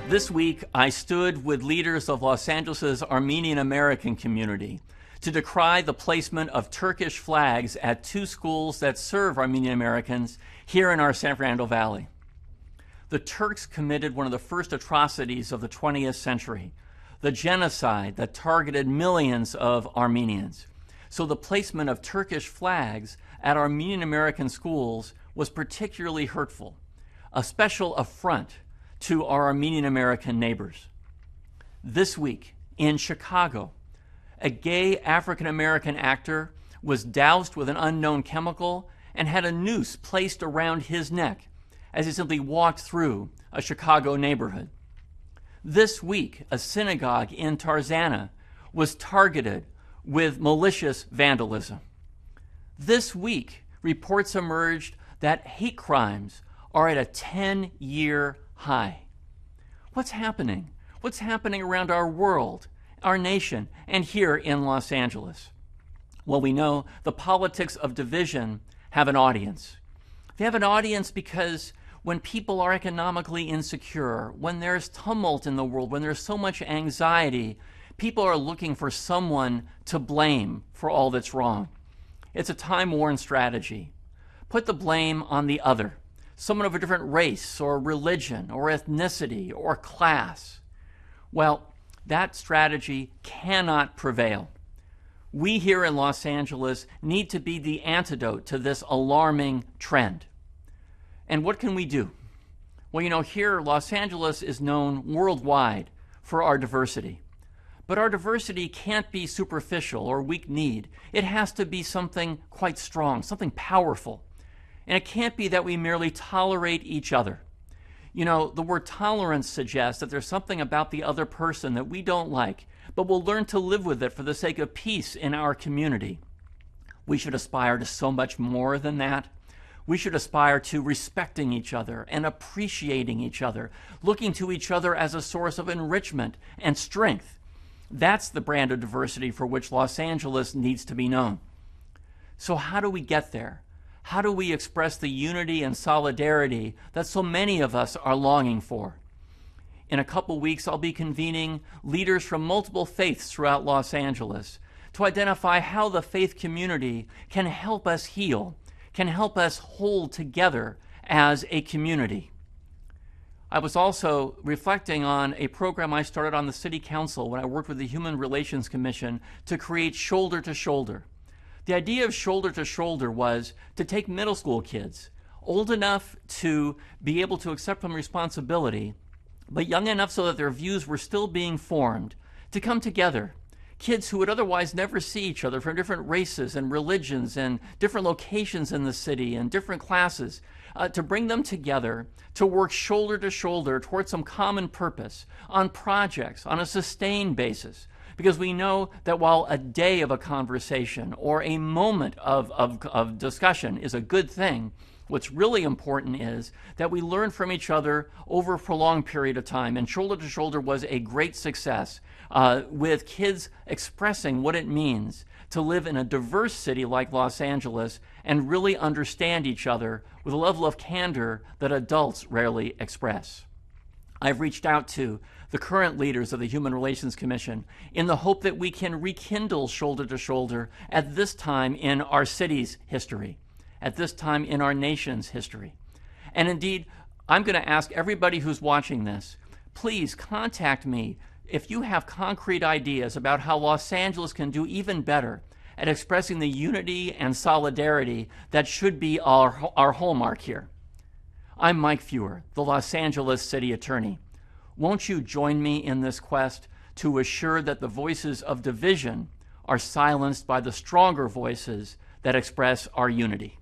This week, I stood with leaders of Los Angeles' Armenian American community to decry the placement of Turkish flags at two schools that serve Armenian Americans here in our San Fernando Valley. The Turks committed one of the first atrocities of the 20th century, the genocide that targeted millions of Armenians. So the placement of Turkish flags at Armenian American schools was particularly hurtful, a special affront to our Armenian American neighbors. This week in Chicago, a gay African American actor was doused with an unknown chemical and had a noose placed around his neck as he simply walked through a Chicago neighborhood. This week, a synagogue in Tarzana was targeted with malicious vandalism. This week, reports emerged that hate crimes are at a 10-year high. What's happening? What's happening around our world, our nation, and here in Los Angeles? Well, we know the politics of division have an audience. They have an audience because when people are economically insecure, when there's tumult in the world, when there's so much anxiety, people are looking for someone to blame for all that's wrong. It's a time-worn strategy. Put the blame on the other, someone of a different race or religion or ethnicity or class. Well, that strategy cannot prevail. We here in Los Angeles need to be the antidote to this alarming trend. And what can we do? Well, you know, here Los Angeles is known worldwide for our diversity. But our diversity can't be superficial or weak-kneed. It has to be something quite strong, something powerful. And it can't be that we merely tolerate each other. You know, the word tolerance suggests that there's something about the other person that we don't like, but we'll learn to live with it for the sake of peace in our community. We should aspire to so much more than that. We should aspire to respecting each other and appreciating each other, looking to each other as a source of enrichment and strength. That's the brand of diversity for which Los Angeles needs to be known. So how do we get there? How do we express the unity and solidarity that so many of us are longing for? In a couple weeks, I'll be convening leaders from multiple faiths throughout Los Angeles to identify how the faith community can help us heal, can help us hold together as a community. I was also reflecting on a program I started on the City Council when I worked with the Human Relations Commission to create Shoulder to Shoulder. The idea of shoulder to shoulder was to take middle school kids, old enough to be able to accept some responsibility, but young enough so that their views were still being formed, to come together. Kids who would otherwise never see each other from different races and religions and different locations in the city and different classes, to bring them together to work shoulder to shoulder towards some common purpose on projects on a sustained basis. Because we know that while a day of a conversation or a moment of discussion is a good thing, what's really important is that we learn from each other over a prolonged period of time. And Shoulder to Shoulder was a great success with kids expressing what it means to live in a diverse city like Los Angeles and really understand each other with a level of candor that adults rarely express. I've reached out to the current leaders of the Human Relations Commission in the hope that we can rekindle Shoulder to Shoulder at this time in our city's history, at this time in our nation's history. And indeed, I'm going to ask everybody who's watching this, please contact me if you have concrete ideas about how Los Angeles can do even better at expressing the unity and solidarity that should be our hallmark here. I'm Mike Feuer, the Los Angeles City Attorney. Won't you join me in this quest to assure that the voices of division are silenced by the stronger voices that express our unity?